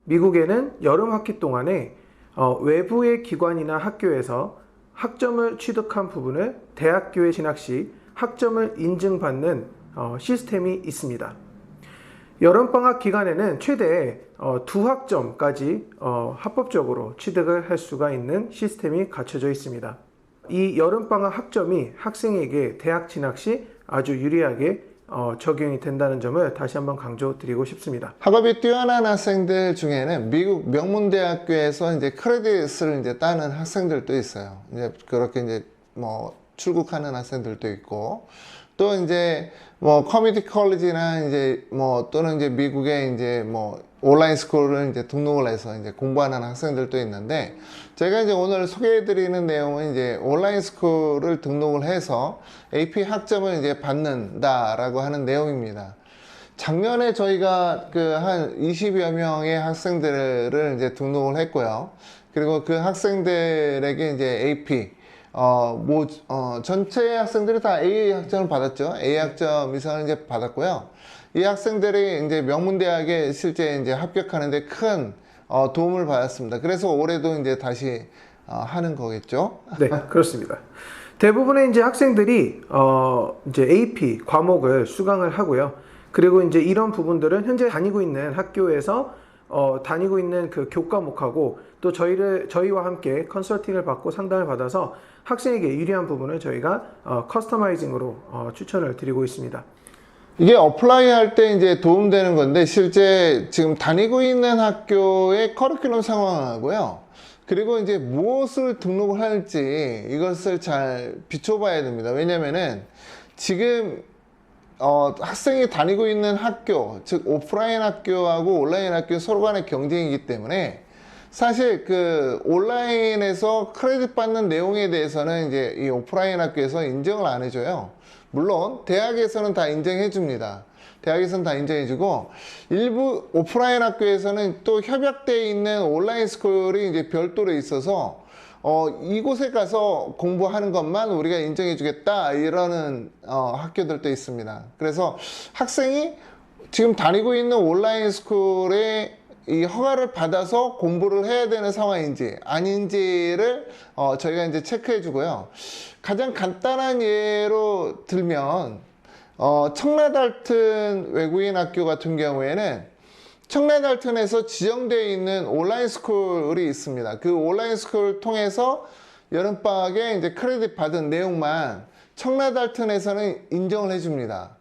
미국에는 여름 학기 동안에 외부의 기관이나 학교에서 학점을 취득한 부분을 대학교에 진학 시 학점을 인증받는 시스템이 있습니다. 여름방학 기간에는 최대 2학점까지 합법적으로 취득을 할 수가 있는 시스템이 갖춰져 있습니다. 이 여름방학 학점이 학생에게 대학 진학 시 아주 유리하게 적용이 된다는 점을 다시 한번 강조드리고 싶습니다. 학업이 뛰어난 학생들 중에는 미국 명문대학교에서 이제 크레딧을 이제 따는 학생들도 있어요. 이제 그렇게 이제 출국하는 학생들도 있고, 또 이제 커뮤니티 컬리지나 이제 또는 이제 미국의 이제 온라인 스쿨을 이제 등록을 해서 이제 공부하는 학생들도 있는데, 제가 이제 오늘 소개해 드리는 내용은 이제 온라인 스쿨을 등록을 해서 AP 학점을 이제 받는다라고 하는 내용입니다. 작년에 저희가 그 한 20여 명의 학생들을 이제 등록을 했고요. 그리고 그 학생들에게 이제 AP 전체 학생들이 다 A 학점을 받았죠. A 학점 이상을 이제 받았고요. 이 학생들이 이제 명문대학에 실제 이제 합격하는데 큰 도움을 받았습니다. 그래서 올해도 이제 다시 하는 거겠죠. 네, 그렇습니다. 대부분의 이제 학생들이 이제 AP 과목을 수강을 하고요. 그리고 이제 이런 부분들은 현재 다니고 있는 학교에서 다니고 있는 그 교과목하고 또 저희와 함께 컨설팅을 받고 상담을 받아서 학생에게 유리한 부분을 저희가 커스터마이징으로 추천을 드리고 있습니다. 이게 어플라이 할 때 이제 도움되는 건데, 실제 지금 다니고 있는 학교의 커리큘럼 상황하고요. 그리고 이제 무엇을 등록을 할지 이것을 잘 비춰봐야 됩니다. 왜냐면은 지금 학생이 다니고 있는 학교, 즉 오프라인 학교하고 온라인 학교 서로 간의 경쟁이기 때문에 사실 그 온라인에서 크레딧 받는 내용에 대해서는 이제 이 오프라인 학교에서 인정을 안 해줘요. 물론 대학에서는 다 인정해 줍니다. 대학에서는 다 인정해 주고, 일부 오프라인 학교에서는 또 협약되어 있는 온라인 스쿨이 이제 별도로 있어서 이곳에 가서 공부하는 것만 우리가 인정해 주겠다 이러는 학교들도 있습니다. 그래서 학생이 지금 다니고 있는 온라인 스쿨에 이 허가를 받아서 공부를 해야 되는 상황인지 아닌지를 저희가 이제 체크해 주고요. 가장 간단한 예로 들면 청라달튼 외국인 학교 같은 경우에는 청라달튼에서 지정되어 있는 온라인 스쿨이 있습니다. 그 온라인 스쿨을 통해서 여름방학에 이제 크레딧 받은 내용만 청라달튼에서는 인정을 해줍니다.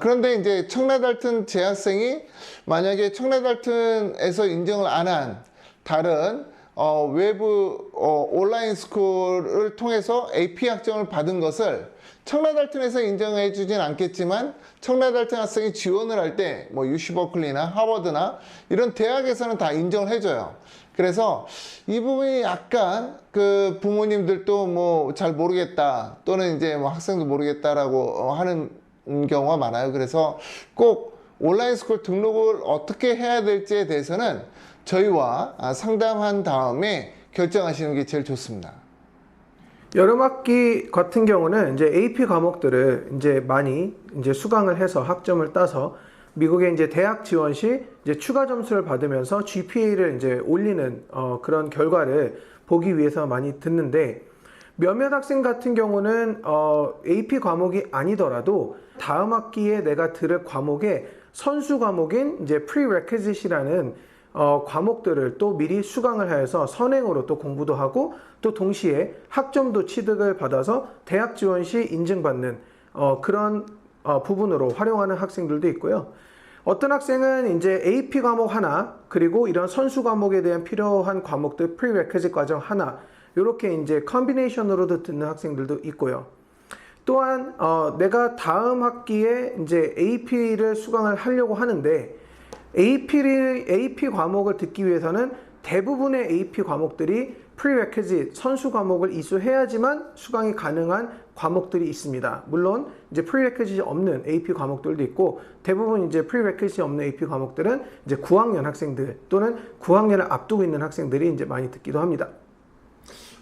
그런데 이제 청라달튼 재학생이 만약에 청라달튼에서 인정을 안 한 다른 외부 온라인 스쿨을 통해서 AP 학점을 받은 것을 청라달튼에서 인정해 주진 않겠지만, 청라달튼 학생이 지원을 할 때 UC 버클리나 하버드나 이런 대학에서는 다 인정을 해줘요. 그래서 이 부분이 약간 그 부모님들도 잘 모르겠다, 또는 이제 학생도 모르겠다라고 하는 경우가 많아요. 그래서 꼭 온라인 스쿨 등록을 어떻게 해야 될지에 대해서는 저희와 상담한 다음에 결정하시는 게 제일 좋습니다. 여름학기 같은 경우는 이제 AP 과목들을 이제 많이 이제 수강을 해서 학점을 따서 미국의 이제 대학 지원 시 이제 추가 점수를 받으면서 GPA를 이제 올리는 그런 결과를 보기 위해서 많이 듣는데, 몇몇 학생 같은 경우는 AP 과목이 아니더라도 다음 학기에 내가 들을 과목의 선수 과목인 이제 prerequisite이라는 과목들을 또 미리 수강을 하여서 선행으로 또 공부도 하고, 또 동시에 학점도 취득을 받아서 대학 지원 시 인증받는 그런 부분으로 활용하는 학생들도 있고요. 어떤 학생은 이제 AP 과목 하나, 그리고 이런 선수 과목에 대한 필요한 과목들 prerequisite 과정 하나, 이렇게 이제 컨비네이션으로도 듣는 학생들도 있고요. 또한 내가 다음 학기에 이제 AP를 수강을 하려고 하는데, AP 과목을 듣기 위해서는 대부분의 AP 과목들이 prerequisite 선수 과목을 이수해야지만 수강이 가능한 과목들이 있습니다. 물론 이제 prerequisite 없는 AP 과목들도 있고, 대부분 이제 prerequisite 없는 AP 과목들은 이제 9학년 학생들 또는 9학년을 앞두고 있는 학생들이 이제 많이 듣기도 합니다.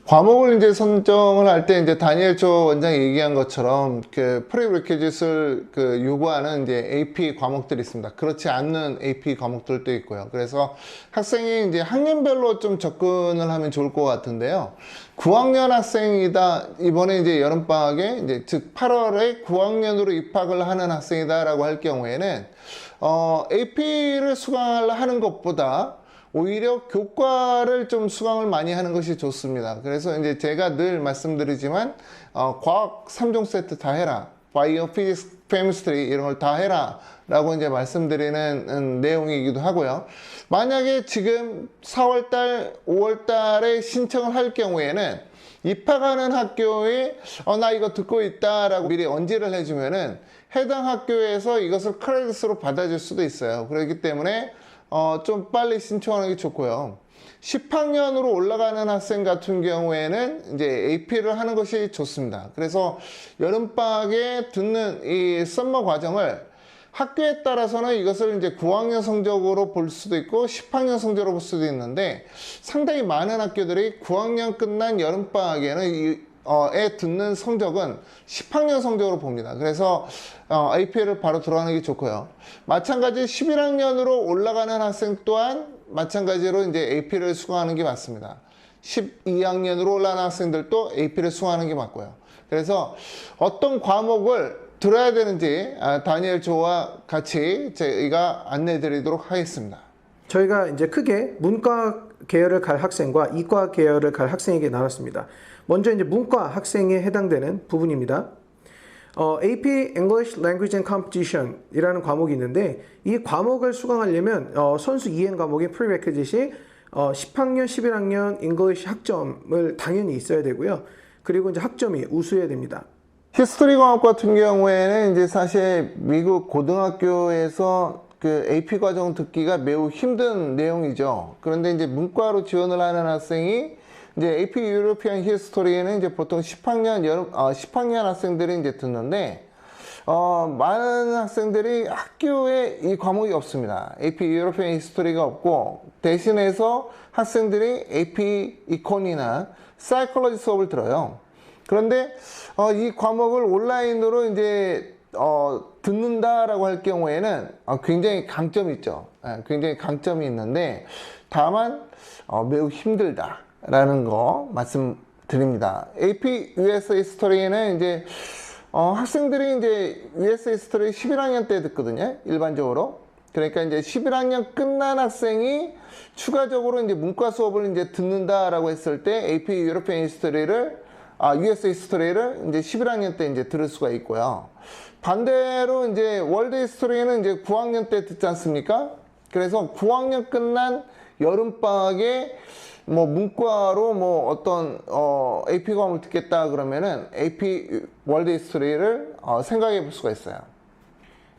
과목을 이제 선정을 할 때 이제 다니엘 조 원장이 얘기한 것처럼 그 프리리퀴짓을 그 요구하는 이제 AP 과목들이 있습니다. 그렇지 않는 AP 과목들도 있고요. 그래서 학생이 이제 학년별로 좀 접근을 하면 좋을 것 같은데요. 9학년 학생이다. 이번에 이제 여름방학에 이제 즉 8월에 9학년으로 입학을 하는 학생이다라고 할 경우에는 AP를 수강하는 것보다 오히려 교과를 좀 수강을 많이 하는 것이 좋습니다. 그래서 이제 제가 늘 말씀드리지만 과학 3종 세트 다 해라. 바이오, 피직스, 케미스트리 이런 걸 다 해라 라고 이제 말씀드리는 내용이기도 하고요. 만약에 지금 4월달, 5월달에 신청을 할 경우에는 입학하는 학교에 나 이거 듣고 있다 라고 미리 언지를 해주면은 해당 학교에서 이것을 크레딧으로 받아줄 수도 있어요. 그렇기 때문에 좀 빨리 신청하는 게 좋고요. 10학년으로 올라가는 학생 같은 경우에는 이제 AP를 하는 것이 좋습니다. 그래서 여름방학에 듣는 이 썸머 과정을 학교에 따라서는 이것을 이제 9학년 성적으로 볼 수도 있고 10학년 성적으로 볼 수도 있는데 상당히 많은 학교들이 9학년 끝난 여름방학에는 에 듣는 성적은 10학년 성적으로 봅니다. 그래서 AP를 바로 들어가는 게 좋고요. 마찬가지 11학년으로 올라가는 학생 또한 마찬가지로 이제 AP를 수강하는 게 맞습니다. 12학년으로 올라가는 학생들도 AP를 수강하는 게 맞고요. 그래서 어떤 과목을 들어야 되는지 다니엘 조와 같이 저희가 안내 드리도록 하겠습니다. 저희가 이제 크게 문과 계열을 갈 학생과 이과 계열을 갈 학생에게 나눴습니다. 먼저 이제 문과 학생에 해당되는 부분입니다. AP English Language and Competition 이라는 과목이 있는데 이 과목을 수강하려면 선수 이행 과목의 prerequisite이 10학년, 11학년 English 학점을 당연히 있어야 되고요. 그리고 이제 학점이 우수해야 됩니다. 히스토리 과목 같은 경우에는 이제 사실 미국 고등학교에서 그 AP 과정 듣기가 매우 힘든 내용이죠. 그런데 이제 문과로 지원을 하는 학생이 이제 AP 유로피안 히스토리에는 이제 보통 10학년 학생들이 이제 듣는데, 많은 학생들이 학교에 이 과목이 없습니다. AP 유로피안 히스토리가 없고, 대신해서 학생들이 AP 이콘이나 사이콜로지 수업을 들어요. 그런데, 이 과목을 온라인으로 이제, 듣는다라고 할 경우에는 굉장히 강점이 있죠. 굉장히 강점이 있는데, 다만, 매우 힘들다. 라는 거 말씀드립니다. AP USA 스토리는 이제 학생들이 이제 USA 스토리 11학년 때 듣거든요. 일반적으로. 그러니까 이제 11학년 끝난 학생이 추가적으로 이제 문과 수업을 이제 듣는다라고 했을 때 AP 유로피안 히스토리를 USA 스토리를 이제 11학년 때 이제 들을 수가 있고요. 반대로 이제 월드 히스토리는 이제 9학년 때 듣지 않습니까? 그래서 9학년 끝난 여름방학에 뭐 문과로 뭐 어떤 AP 과목을 듣겠다 그러면은 AP 월드 히스토리를 생각해 볼 수가 있어요.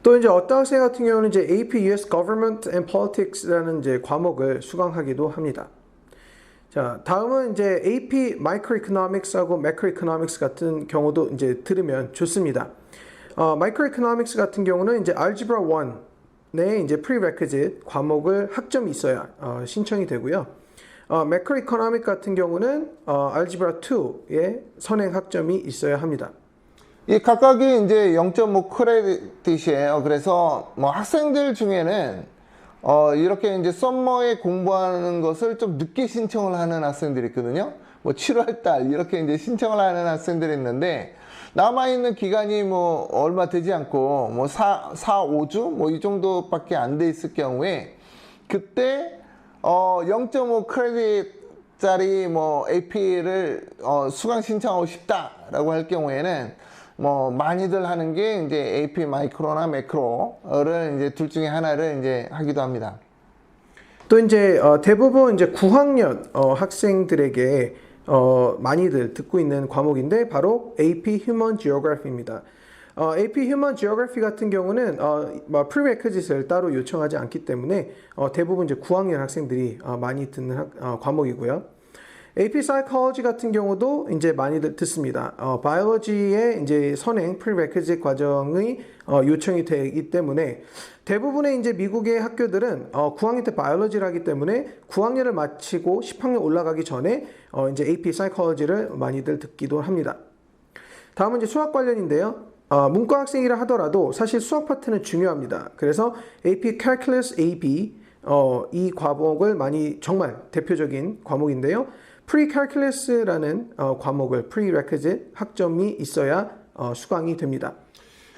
또 이제 어떤 학생 같은 경우는 이제 AP US Government and Politics라는 이제 과목을 수강하기도 합니다. 자, 다음은 이제 AP Microeconomics하고 Macroeconomics 같은 경우도 이제 들으면 좋습니다. Microeconomics 같은 경우는 이제 Algebra 1의 이제 prerequisite 과목을 학점이 있어야 신청이 되고요. Macroeconomic 같은 경우는 Algebra 2의 선행 학점이 있어야 합니다. 이 각각이 이제 0.5 크레딧이에요. 그래서 뭐 학생들 중에는 이렇게 이제 썸머에 공부하는 것을 좀 늦게 신청을 하는 학생들이 있거든요. 뭐 7월 달 이렇게 이제 신청을 하는 학생들이 있는데 남아있는 기간이 뭐 얼마 되지 않고 뭐 5주 뭐 이 정도밖에 안 돼 있을 경우에 그때 0.5 크레딧짜리 뭐 AP를 수강 신청하고 싶다라고 할 경우에는 뭐 많이들 하는 게 이제 AP 마이크로나 매크로를 이제 둘 중에 하나를 이제 하기도 합니다. 또 이제 대부분 이제 9학년 학생들에게 많이들 듣고 있는 과목인데 바로 AP Human Geography입니다. AP Human Geography 같은 경우는 prerequisite을 따로 요청하지 않기 때문에 대부분 이제 9학년 학생들이 많이 듣는 과목이고요. AP Psychology 같은 경우도 이제 많이들 듣습니다. 바이올로지의 이제 선행 prerequisite 과정의 요청이 되기 때문에 대부분의 이제 미국의 학교들은 9학년 때 바이올로지를 하기 때문에 9학년을 마치고 10학년 올라가기 전에 이제 AP Psychology를 많이들 듣기도 합니다. 다음은 이제 수학 관련인데요. 문과 학생이라 하더라도 사실 수학 파트는 중요합니다. 그래서 AP Calculus AB 이 과목을 많이 정말 대표적인 과목인데요. Pre-Calculus라는 과목을 Prerequisite 학점이 있어야 수강이 됩니다.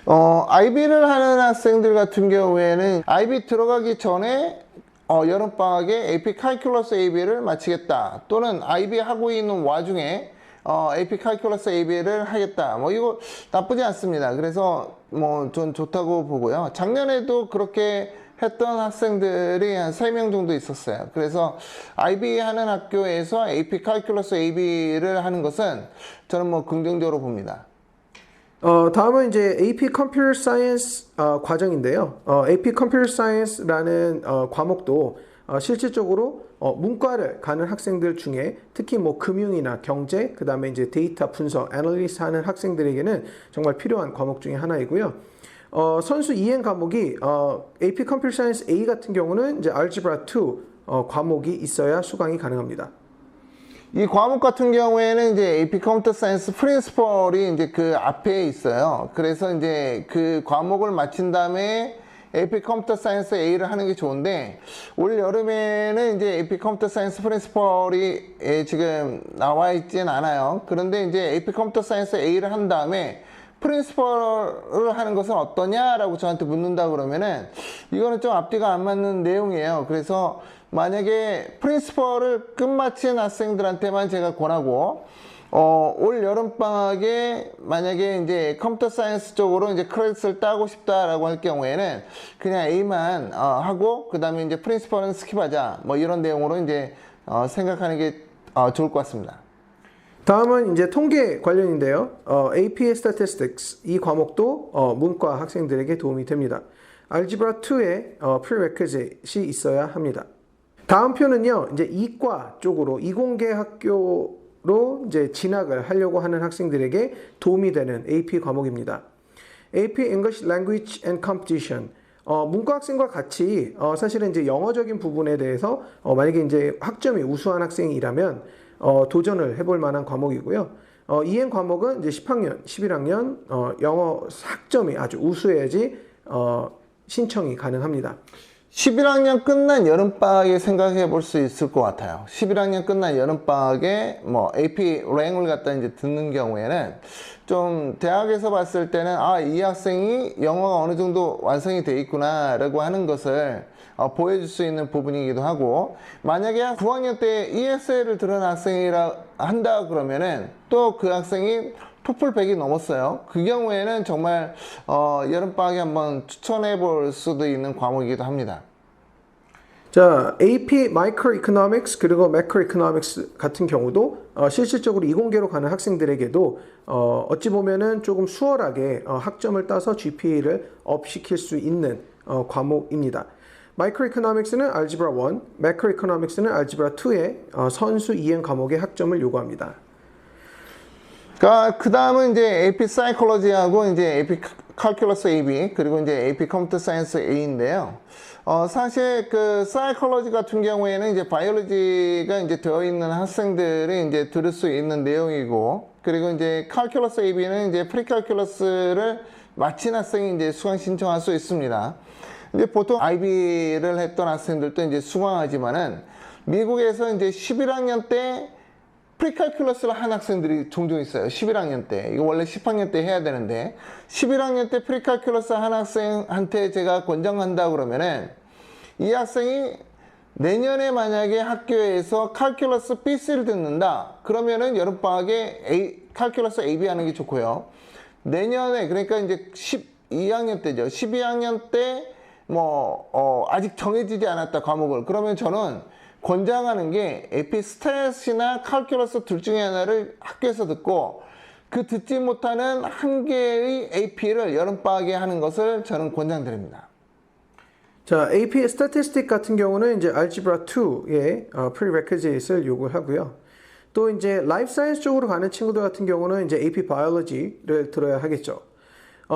IB를 하는 학생들 같은 경우에는 IB 들어가기 전에 여름방학에 AP Calculus AB를 마치겠다. 또는 IB 하고 있는 와중에 AP Calculus AB를 하겠다. 뭐 이거 나쁘지 않습니다. 그래서 뭐 전 좋다고 보고요. 작년에도 그렇게 했던 학생들이 한 3명 정도 있었어요. 그래서 IB 하는 학교에서 AP Calculus AB를 하는 것은 저는 뭐 긍정적으로 봅니다. 다음은 이제 AP Computer Science 과정인데요. AP Computer Science라는 과목도 실질적으로 문과를 가는 학생들 중에 특히 뭐 금융이나 경제, 그 다음에 이제 데이터 분석, 애널리스트 하는 학생들에게는 정말 필요한 과목 중에 하나이고요. 선수 이행 과목이 AP Computer Science A 같은 경우는 이제 Algebra 2 과목이 있어야 수강이 가능합니다. 이 과목 같은 경우에는 이제 AP Computer Science Principle이 이제 그 앞에 있어요. 그래서 이제 그 과목을 마친 다음에 AP Computer Science A를 하는 게 좋은데 올 여름에는 이제 AP Computer Science Principle이 지금 나와 있진 않아요. 그런데 이제 AP Computer Science A를 한 다음에 프린시펄을 하는 것은 어떠냐라고 저한테 묻는다 그러면은 이거는 좀 앞뒤가 안 맞는 내용이에요. 그래서 만약에 프린시펄을 끝마친 학생들한테만 제가 권하고 올 여름방학에 만약에 이제 컴퓨터 사이언스 쪽으로 이제 크레딧을 따고 싶다라고 할 경우에는 그냥 A만 하고 그 다음에 이제 프린시펄은 스킵하자 뭐 이런 내용으로 이제 생각하는 게 좋을 것 같습니다. 다음은 이제 통계 관련인데요. AP Statistics 이 과목도 문과 학생들에게 도움이 됩니다. Algebra 2의 prerequisite이 있어야 합니다. 다음 표는요. 이제 이과 쪽으로 이공계 학교로 이제 진학을 하려고 하는 학생들에게 도움이 되는 AP 과목입니다. AP English Language and Competition. 문과 학생과 같이 사실은 이제 영어적인 부분에 대해서 만약에 이제 학점이 우수한 학생이라면 도전을 해볼 만한 과목이고요. 이행 과목은 이제 10학년, 11학년 영어 학점이 아주 우수해야지 신청이 가능합니다. 11학년 끝난 여름방학에 생각해 볼 수 있을 것 같아요. 11학년 끝난 여름방학에 뭐 AP 랭을 갖다 이제 듣는 경우에는 좀 대학에서 봤을 때는 이 학생이 영어가 어느 정도 완성이 돼 있구나 라고 하는 것을 보여줄 수 있는 부분이기도 하고, 만약에 9학년 때 ESL을 들은 학생이라 한다 그러면은 또 그 학생이 토플 100이 넘었어요. 그 경우에는 정말 여름방학에 한번 추천해 볼 수도 있는 과목이기도 합니다. 자, AP Microeconomics 그리고 Macroeconomics 같은 경우도 실질적으로 이공계로 가는 학생들에게도 어찌 보면은 조금 수월하게 학점을 따서 GPA를 업시킬 수 있는 과목입니다. Microeconomics는 Algebra 1, Macroeconomics는 Algebra 2의 선수 이행 과목의 학점을 요구합니다. 그 다음은 이제 AP Psychology하고 이제 AP Calculus AB 그리고 이제 AP Computer Science A인데요. 사실 그 Psychology 같은 경우에는 이제 바이올로지가 이제 되어 있는 학생들이 이제 들을 수 있는 내용이고, 그리고 이제 Calculus AB는 이제 Pre-Calculus를 마친 학생이 이제 수강 신청할 수 있습니다. 이제 보통 IB를 했던 학생들도 이제 수강하지만은 미국에서 이제 11학년 때 프리칼큘러스를 한 학생들이 종종 있어요. 11학년 때. 이거 원래 10학년 때 해야 되는데 11학년 때 프리칼큘러스 한 학생한테 제가 권장한다 그러면은 이 학생이 내년에 만약에 학교에서 칼큘러스 BC를 듣는다 그러면은 여름방학에 칼큘러스 AB 하는 게 좋고요. 내년에 그러니까 이제 12학년 때죠. 12학년 때 아직 정해지지 않았다 과목을, 그러면 저는 권장하는 게 AP 스탯이나 칼큘러스 둘 중에 하나를 학교에서 듣고 그 듣지 못하는 한 개의 AP를 여름방학에 하는 것을 저는 권장드립니다. 자, AP Statistics 같은 경우는 이제 Algebra 2의 prerequisite을 요구하고요. 또 이제 라이프 사이언스 쪽으로 가는 친구들 같은 경우는 이제 AP 바이올로지를 들어야 하겠죠.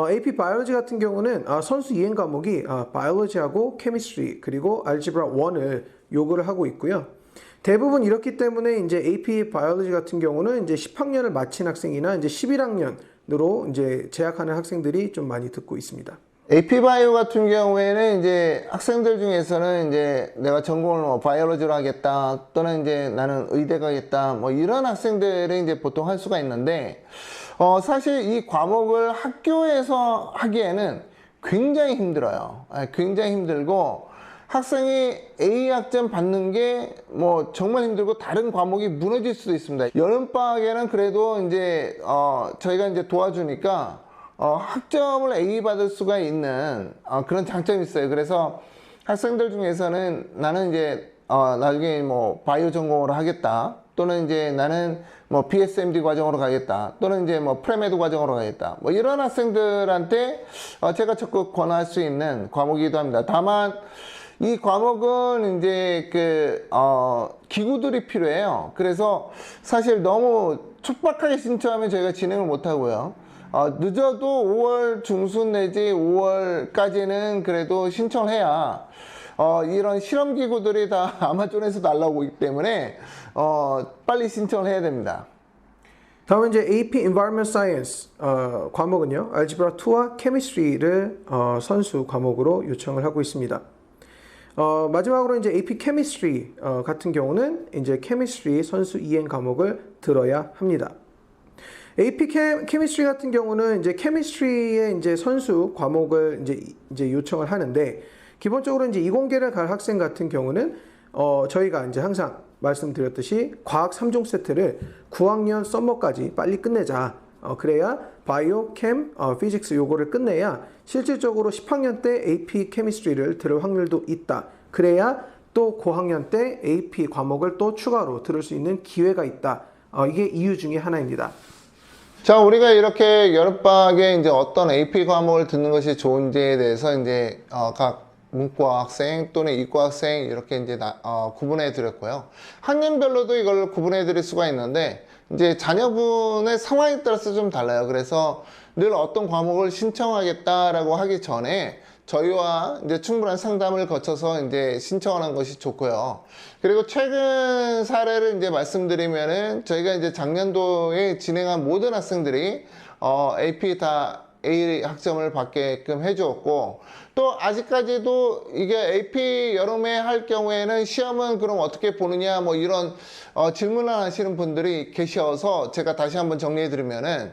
AP 바이올로지 같은 경우는 선수 이행 과목이 바이올로지하고 케미스트리 그리고 알지브라 1을 요구를 하고 있고요. 대부분 이렇기 때문에 이제 AP 바이올로지 같은 경우는 이제 10학년을 마친 학생이나 이제 11학년으로 이제 재학하는 학생들이 좀 많이 듣고 있습니다. AP 바이오 같은 경우에는 이제 학생들 중에서는 이제 내가 전공을 뭐 바이올로지로 하겠다 또는 이제 나는 의대 가겠다 뭐 이런 학생들이 이제 보통 할 수가 있는데 사실 이 과목을 학교에서 하기에는 굉장히 힘들어요. 굉장히 힘들고 학생이 A 학점 받는 게 뭐 정말 힘들고 다른 과목이 무너질 수도 있습니다. 여름방학에는 그래도 이제 저희가 이제 도와주니까 학점을 A 받을 수가 있는 그런 장점이 있어요. 그래서 학생들 중에서는 나는 이제 나중에 뭐 바이오 전공으로 하겠다 또는 이제 나는 뭐 BSMD 과정으로 가겠다 또는 이제 뭐 프레메드 과정으로 가겠다 뭐 이런 학생들한테 제가 적극 권할 수 있는 과목이기도 합니다. 다만 이 과목은 이제 기구들이 필요해요. 그래서 사실 너무 촉박하게 신청하면 저희가 진행을 못 하고요. 늦어도 5월 중순 내지 5월까지는 그래도 신청을 해야 이런 실험기구들이 다 아마존에서 날라오고 있기 때문에 빨리 신청을 해야 됩니다. 다음은 이제 AP Environment Science 과목은요, 알지브라 2와 케미스트리를 선수 과목으로 요청을 하고 있습니다. 마지막으로 이제 AP Chemistry 같은 경우는 이제 케미스트리 선수 이행 과목을 들어야 합니다. AP Chemistry 같은 경우는 이제 케미스트리의 이제 선수 과목을 이제 요청을 하는데 기본적으로 이제 이공계를 갈 학생 같은 경우는 저희가 이제 항상 말씀드렸듯이 과학 3종 세트를 9학년 썸머까지 빨리 끝내자. 그래야 바이오, 캠, 피직스 요거를 끝내야 실질적으로 10학년 때 AP 케미스트리를 들을 확률도 있다. 그래야 또 고학년 때 AP 과목을 또 추가로 들을 수 있는 기회가 있다. 이게 이유 중에 하나입니다. 자, 우리가 이렇게 여름방학에 이제 어떤 AP 과목을 듣는 것이 좋은지에 대해서 이제 각 문과 학생 또는 이과 학생 이렇게 이제 구분해 드렸고요. 학년별로도 이걸 구분해 드릴 수가 있는데 이제 자녀분의 상황에 따라서 좀 달라요. 그래서 늘 어떤 과목을 신청하겠다라고 하기 전에 저희와 이제 충분한 상담을 거쳐서 이제 신청하는 것이 좋고요. 그리고 최근 사례를 이제 말씀드리면은 저희가 이제 작년도에 진행한 모든 학생들이 AP 다 A 학점을 받게끔 해주었고 또 아직까지도 이게 AP 여름에 할 경우에는 시험은 그럼 어떻게 보느냐 뭐 이런 질문을 하시는 분들이 계셔서 제가 다시 한번 정리해 드리면은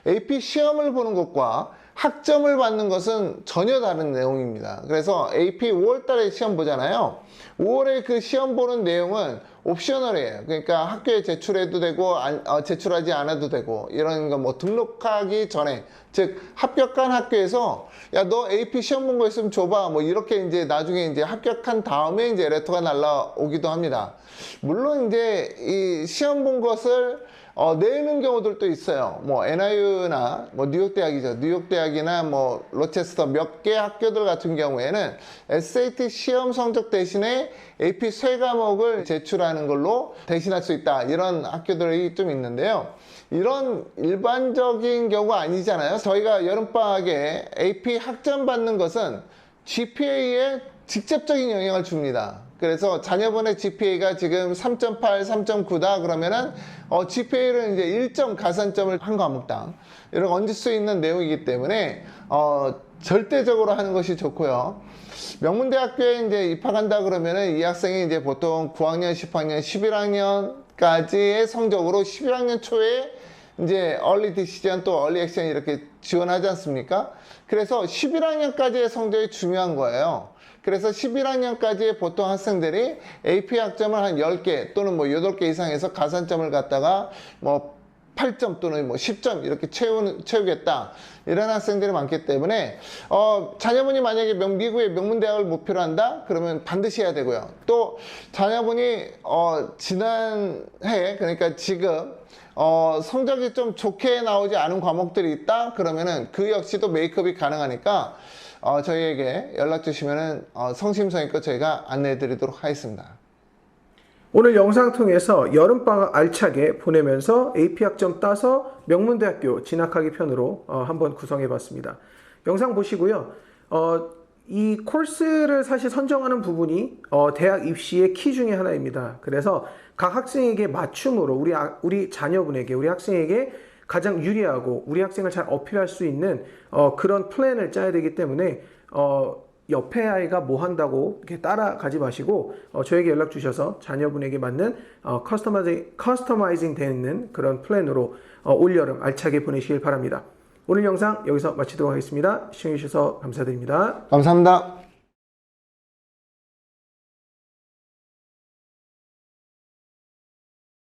AP 시험을 보는 것과 학점을 받는 것은 전혀 다른 내용입니다. 그래서 AP 5월 달에 시험 보잖아요. 5월에 그 시험 보는 내용은 옵셔널이에요. 그러니까 학교에 제출해도 되고 제출하지 않아도 되고 이런 거 뭐 등록하기 전에 즉 합격한 학교에서 야 너 AP 시험 본 거 있으면 줘봐 뭐 이렇게 이제 나중에 이제 합격한 다음에 이제 레터가 날라오기도 합니다. 물론 이제 이 시험 본 것을 내는 경우들도 있어요. 뭐 NIU나 뭐 뉴욕대학이죠. 뉴욕대학이나 뭐 로체스터 몇 개 학교들 같은 경우에는 SAT 시험 성적 대신에 AP 세 과목을 제출하는 걸로 대신할 수 있다. 이런 학교들이 좀 있는데요. 이런 일반적인 경우가 아니잖아요. 저희가 여름방학에 AP 학점 받는 것은 GPA에 직접적인 영향을 줍니다. 그래서 자녀분의 GPA가 지금 3.8, 3.9다 그러면은 GPA를 이제 1점 가산점을 한 과목당 이렇게 얹을 수 있는 내용이기 때문에 절대적으로 하는 것이 좋고요. 명문대학교에 이제 입학한다 그러면은 이 학생이 이제 보통 9학년, 10학년, 11학년까지의 성적으로 11학년 초에 이제 얼리 디시전 또 얼리 액션 이렇게 지원하지 않습니까? 그래서 11학년까지의 성적이 중요한 거예요. 그래서 11학년까지의 보통 학생들이 AP 학점을 한 10개 또는 뭐 8개 이상해서 가산점을 갖다가 뭐 8점 또는 뭐 10점 이렇게 채우겠다. 이런 학생들이 많기 때문에 자녀분이 만약에 미국의 명문대학을 목표로 한다? 그러면 반드시 해야 되고요. 또 자녀분이 지난해 그러니까 지금 성적이 좀 좋게 나오지 않은 과목들이 있다? 그러면은 그 역시도 메이크업이 가능하니까 저희에게 연락 주시면은 성심성의껏 저희가 안내해 드리도록 하겠습니다. 오늘 영상 통해서 여름방학 알차게 보내면서 AP 학점 따서 명문대학교 진학하기 편으로 한번 구성해봤습니다. 영상 보시고요. 이 코र्스를 사실 선정하는 부분이 대학 입시의 키 중에 하나입니다. 그래서 각 학생에게 맞춤으로 우리 자녀분에게, 우리 학생에게 가장 유리하고 우리 학생을 잘 어필할 수 있는 그런 플랜을 짜야 되기 때문에 옆에 아이가 뭐 한다고 이렇게 따라가지 마시고 저에게 연락 주셔서 자녀분에게 맞는 커스터마이징 되는 그런 플랜으로 올여름 알차게 보내시길 바랍니다. 오늘 영상 여기서 마치도록 하겠습니다. 시청해주셔서 감사드립니다. 감사합니다.